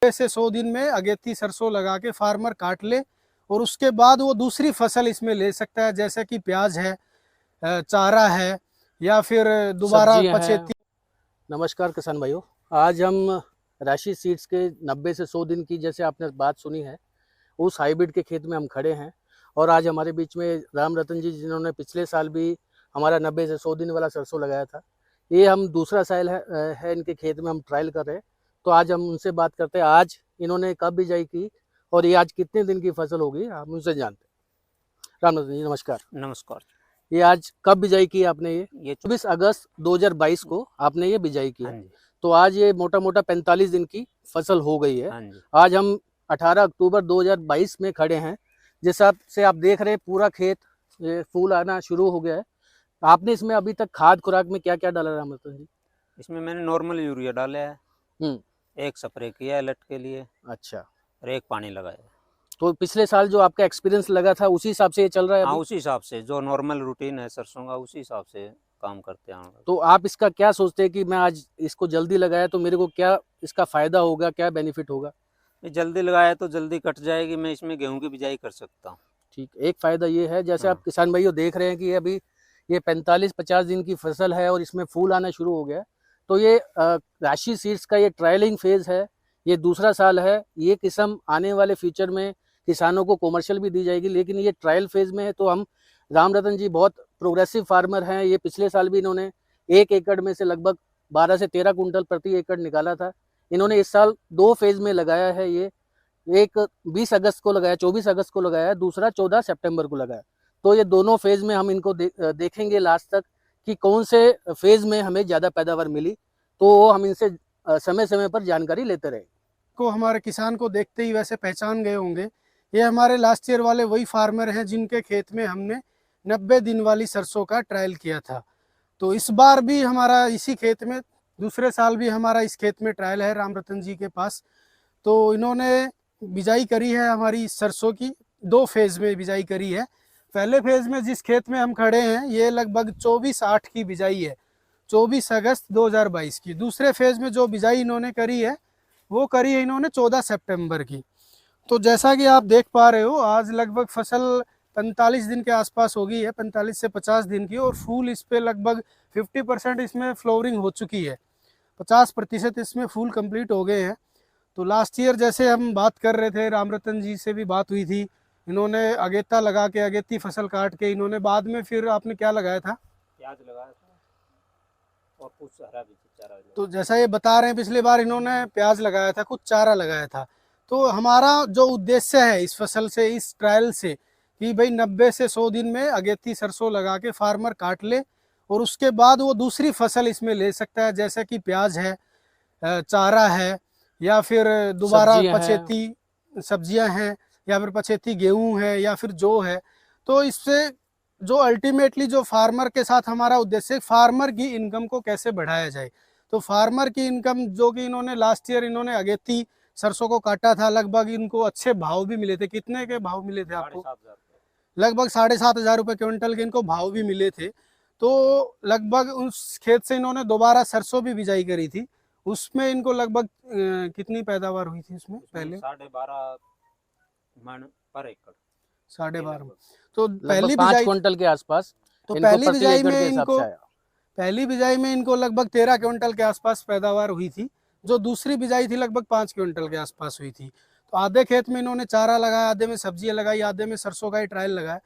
से 100 दिन में अगेती सरसों लगा के फार्मर काट ले और उसके बाद वो दूसरी फसल इसमें ले सकता है, जैसे कि प्याज है, चारा है, या फिर दोबारा पछेती। नमस्कार किसान भाइयों, आज हम राशि सीड्स के 90 से 100 दिन की जैसे आपने बात सुनी है, उस हाइब्रिड के खेत में हम खड़े हैं। और आज हमारे बीच में राम रतन जी, जिन्होंने पिछले साल भी हमारा 90 से 100 दिन वाला सरसों लगाया था। ये हम दूसरा साल है इनके खेत में हम ट्रायल कर रहे हैं। तो आज हम उनसे बात करते हैं, आज इन्होंने कब बिजाई की और ये आज कितने दिन की फसल होगी, हम उनसे जानते हैं। राम रतन जी नमस्कार। नमस्कार। ये आज कब बिजाई की आपने? ये 24 अगस्त 2022 को आपने ये बिजाई की है। तो आज ये मोटा मोटा 45 दिन की फसल हो गई है। आज हम 18 अक्टूबर 2022 में खड़े हैं। जिस हिसाब से आप देख रहे हैं पूरा खेत ये फूल आना शुरू हो गया है। आपने इसमें अभी तक खाद खुराक में क्या क्या डाला राम रतन जी? इसमें मैंने नॉर्मल यूरिया डाला है, एक स्प्रे किया है लट के लिए, अच्छा, और एक पानी लगाया। तो पिछले साल जो आपका एक्सपीरियंस लगा था उसी हिसाब से ये चल रहा है? हाँ, उसी हिसाब से जो नॉर्मल रूटीन है सरसों का, उसी हिसाब से काम करते हैं। तो आप इसका क्या सोचते हैं कि मैं आज इसको जल्दी लगाया तो मेरे को क्या इसका फायदा होगा, क्या बेनिफिट होगा? जल्दी लगाया तो जल्दी कट जाएगी, मैं इसमें गेहूं की बिजाई कर सकता हूँ। ठीक, एक फायदा ये है, जैसे आप किसान भाइयों देख रहे हैं कि अभी ये 45-50 दिन की फसल है और इसमें फूल आना शुरू हो गया। तो ये राशि सीड्स का ये ट्रायलिंग फेज है, ये दूसरा साल है। ये किस्म आने वाले फ्यूचर में किसानों को कॉमर्शियल भी दी जाएगी, लेकिन ये ट्रायल फेज में है। तो हम राम रतन जी बहुत प्रोग्रेसिव फार्मर हैं। ये पिछले साल भी इन्होंने 1 एकड़ में से लगभग 12 से 13 कुंटल प्रति एकड़ निकाला था। इन्होंने इस साल 2 फेज में लगाया है। ये एक 20 अगस्त को लगाया, 24 अगस्त को लगाया, दूसरा 14 सितंबर को लगाया। तो ये दोनों फेज में हम इनको देखेंगे लास्ट तक कि कौन से फेज में हमें ज़्यादा पैदावार मिली। तो हम इनसे समय समय पर जानकारी लेते रहे। को हमारे किसान को देखते ही वैसे पहचान गए होंगे, ये हमारे लास्ट ईयर वाले वही फार्मर हैं जिनके खेत में हमने 90 दिन वाली सरसों का ट्रायल किया था। तो इस बार भी हमारा इसी खेत में, दूसरे साल भी हमारा इस खेत में ट्रायल है राम रतन जी के पास। तो इन्होंने बिजाई करी है हमारी सरसों की, 2 फेज में बिजाई करी है। पहले फेज में जिस खेत में हम खड़े हैं ये लगभग 24/8 की बिजाई है, 24 अगस्त 2022 की। दूसरे फेज में जो बिजाई इन्होंने करी है वो करी है इन्होंने 14 सितंबर की। तो जैसा कि आप देख पा रहे हो, आज लगभग फसल 45 दिन के आसपास हो गई है, 45 से 50 दिन की, और फूल इस पे लगभग 50% इसमें फ्लोरिंग हो चुकी है, 50% इसमें फूल कंप्लीट हो गए हैं। तो लास्ट ईयर जैसे हम बात कर रहे थे, राम रतन जी से भी बात हुई थी, इन्होंने अगेता लगा के, अगेती फसल काट के इन्होंने बाद में फिर आपने क्या लगाया था? प्याज लगाया था और कुछ हरा भी चारा। तो जैसा ये बता रहे हैं पिछली बार इन्होंने प्याज लगाया था, कुछ चारा लगाया था। तो हमारा जो उद्देश्य है इस फसल से, इस ट्रायल से, कि भाई 90 से 100 दिन में अगेती सरसों लगा के फार्मर काट ले और उसके बाद वो दूसरी फसल इसमें ले सकता है, जैसे कि प्याज है, चारा है, या फिर दोबारा पछेती सब्जियां हैं, या फिर पछेती गेहूं है, या फिर जो है। तो इससे जो अल्टीमेटली जो फार्मर के साथ हमारा उद्देश्य, फार्मर की इनकम को कैसे बढ़ाया जाए। तो फार्मर की इनकम, जो कि इन्होंने लास्ट ईयर इन्होंने अगेती सरसों को काटा था, लगभग इनको अच्छे भाव भी मिले थे। कितने के भाव मिले थे आपको? लगभग 7,500 रुपये क्विंटल के इनको भाव भी मिले थे। तो लगभग उस खेत से इन्होंने दोबारा सरसों भी बिजाई करी थी, उसमें इनको लगभग कितनी पैदावार हुई थी उसमें? पहले 12.5 मन पर एकड़, 12.5। तो पहली 5 क्विंटल के आसपास। तो पहली बिजाई में इनको लगभग 13 क्विंटल के आसपास पैदावार हुई थी। जो दूसरी बिजाई थी लगभग 5 क्विंटल के आसपास हुई थी। तो आधे खेत में इन्होंने चारा लगाया, आधे में सब्जियां लगाई, आधे में सरसों का ही ट्रायल लगाया।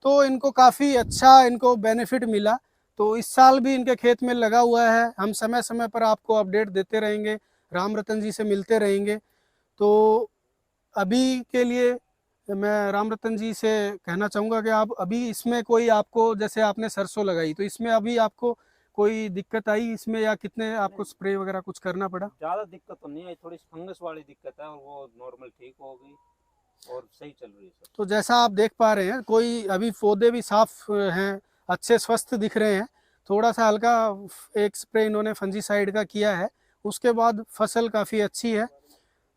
तो इनको काफ़ी अच्छा इनको बेनिफिट मिला। तो इस साल भी इनके खेत में लगा हुआ है। हम समय समय पर आपको अपडेट देते रहेंगे, राम रतन जी से मिलते रहेंगे। तो अभी के लिए मैं राम रतन जी से कहना चाहूँगा कि आप अभी इसमें कोई आपको, जैसे आपने सरसों लगाई, तो इसमें अभी आपको कोई दिक्कत आई इसमें, या कितने आपको स्प्रे वगैरह कुछ करना पड़ा? ज़्यादा दिक्कत तो नहीं आई, थोड़ी फंगस वाली दिक्कत है और वो नॉर्मल ठीक हो गई और सही चल रही है सब। तो जैसा आप देख पा रहे हैं, कोई अभी पौधे भी साफ हैं, अच्छे स्वस्थ दिख रहे हैं। थोड़ा सा हल्का एक स्प्रे इन्होंने फंजीसाइड का किया है, उसके बाद फसल काफ़ी अच्छी है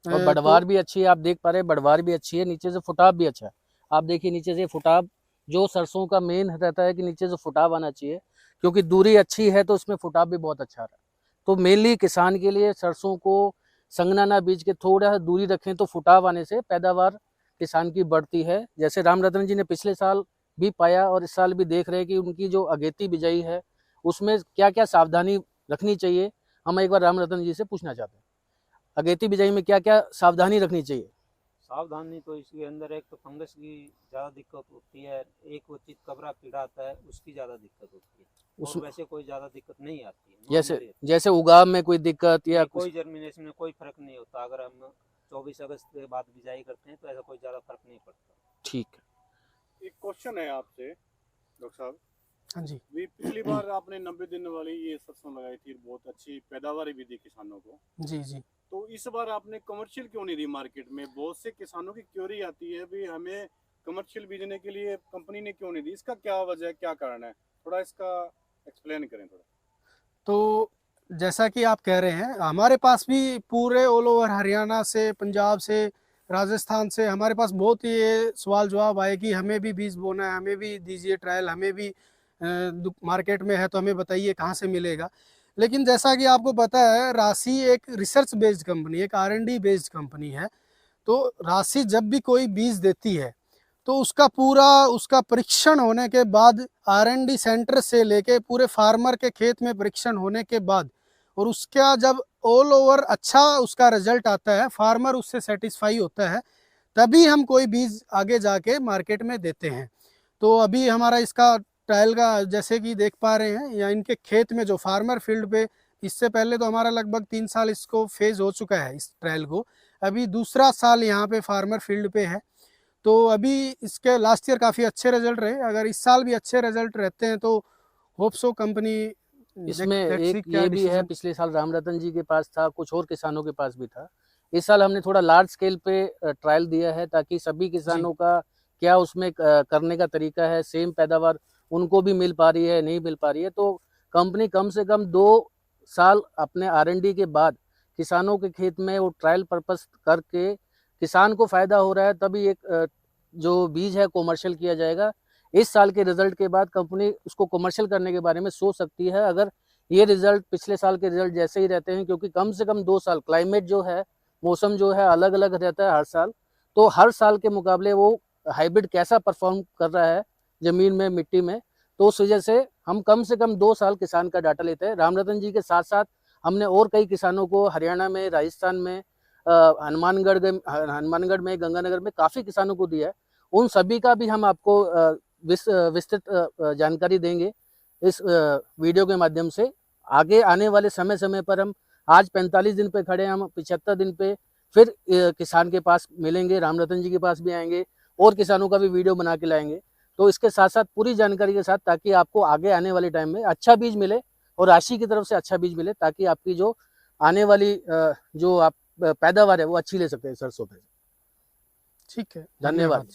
और बढ़वार भी अच्छी है। आप देख पा रहे हैं बढ़वार भी अच्छी है, नीचे से फुटाव भी अच्छा है। आप देखिए नीचे से फुटाव, जो सरसों का मेन रहता है कि नीचे से फुटाव आना चाहिए, क्योंकि दूरी अच्छी है तो उसमें फुटाव भी बहुत अच्छा रहा है। तो मेनली किसान के लिए सरसों को संगनाना बीज के थोड़ा सा दूरी रखें तो फुटाव आने से पैदावार किसान की बढ़ती है। जैसे राम रतन जी ने पिछले साल भी पाया और इस साल भी देख रहे हैं कि उनकी जो अगेती बिजाई है उसमें क्या क्या सावधानी रखनी चाहिए, हम एक बार राम रतन जी से पूछना चाहते हैं। अगेती बिजाई में क्या क्या सावधानी रखनी चाहिए? सावधानी तो इसके अंदर एक तो फंगस की ज़्यादा दिक्कत होती है, एक वो चितकबरा कीड़ा आता है उसकी ज़्यादा दिक्कत होती है, और वैसे कोई ज़्यादा दिक्कत नहीं आती है। जैसे उगाव में कोई दिक्कत या कोई जर्मिनेशन में कोई फर्क नहीं होता। अगर हम 24 अगस्त के बाद बिजाई करते हैं तो ऐसा कोई ज़्यादा फर्क नहीं पड़ता। ठीक है। एक क्वेश्चन है आपसे डॉक्टर साहब। हाँ जी। पिछली बार आपने 90 दिन वाली ये सरसों लगाई थी, बहुत अच्छी पैदावार भी दी किसानों को। जी जी। तो इस बार आपने कमर्शियल क्यों नहीं दी मार्केट में? बहुत से किसानों की क्वेरी आती है भी हमें कमर्शियल बीजने के लिए कंपनी ने क्यों नहीं दी, इसका क्या वजह है, क्या कारण है, थोड़ा इसका एक्सप्लेन करें थोड़ा। तो जैसा कि आप कह रहे हैं, हमारे पास भी पूरे ऑल ओवर हरियाणा से, पंजाब से, राजस्थान से हमारे पास बहुत ये सवाल जवाब आए कि हमें भी बीज बोना है, हमें भी दीजिए ट्रायल, हमें भी मार्केट में है तो हमें बताइए कहाँ से मिलेगा। लेकिन जैसा कि आपको पता है, राशि एक रिसर्च बेस्ड कंपनी, एक R&D बेस्ड कंपनी है। तो राशि जब भी कोई बीज देती है तो उसका परीक्षण होने के बाद, R&D सेंटर से लेके पूरे फार्मर के खेत में परीक्षण होने के बाद, और उसका जब ऑल ओवर अच्छा उसका रिजल्ट आता है, फार्मर उससे सेटिस्फाई होता है, तभी हम कोई बीज आगे जाके मार्केट में देते हैं। तो अभी हमारा इसका ट्रायल का जैसे कि देख पा रहे हैं, या इनके खेत में जो फार्मर फील्ड पे, इससे पहले तो हमारा लगभग 3 साल इसको फेज हो चुका है इस ट्रायल को, अभी दूसरा साल यहाँ पे फार्मर फील्ड पे है। तो अभी इसके लास्ट ईयर काफ़ी अच्छे रिजल्ट रहे, अगर इस साल भी अच्छे रिजल्ट रहते हैं तो होप सो कंपनी इसमें एक ये भी है, पिछले साल राम रतन जी के पास था, कुछ और किसानों के पास भी था। इस साल हमने थोड़ा लार्ज स्केल पे ट्रायल दिया है ताकि सभी किसानों का क्या उसमें करने का तरीका है, सेम पैदावार उनको भी मिल पा रही है नहीं मिल पा रही है। तो कंपनी कम से कम 2 साल अपने R&D के बाद किसानों के खेत में वो ट्रायल पर्पस करके किसान को फायदा हो रहा है, तभी एक जो बीज है कमर्शियल किया जाएगा। इस साल के रिजल्ट के बाद कंपनी उसको कमर्शियल करने के बारे में सोच सकती है, अगर ये रिजल्ट पिछले साल के रिजल्ट जैसे ही रहते हैं, क्योंकि कम से कम 2 साल क्लाइमेट जो है, मौसम जो है अलग अलग रहता है हर साल, तो हर साल के मुकाबले वो हाइब्रिड कैसा परफॉर्म कर रहा है जमीन में, मिट्टी में, तो उस वजह से हम कम से कम 2 साल किसान का डाटा लेते हैं। राम रतन जी के साथ साथ हमने और कई किसानों को हरियाणा में, राजस्थान में, हनुमानगढ़ में, गंगानगर में काफ़ी किसानों को दिया है। उन सभी का भी हम आपको विस्तृत जानकारी देंगे इस वीडियो के माध्यम से। आगे आने वाले समय पर हम आज 45 दिन पे खड़े हैं, हम 75 दिन पे फिर किसान के पास मिलेंगे, राम रतन जी के पास भी आएंगे और किसानों का भी वीडियो बना के लाएंगे। तो इसके साथ साथ पूरी जानकारी के साथ, ताकि आपको आगे आने वाले टाइम में अच्छा बीज मिले और राशि की तरफ से अच्छा बीज मिले, ताकि आपकी जो आने वाली जो आप पैदावार है वो अच्छी ले सकते हैं सरसों पे। ठीक है, धन्यवाद।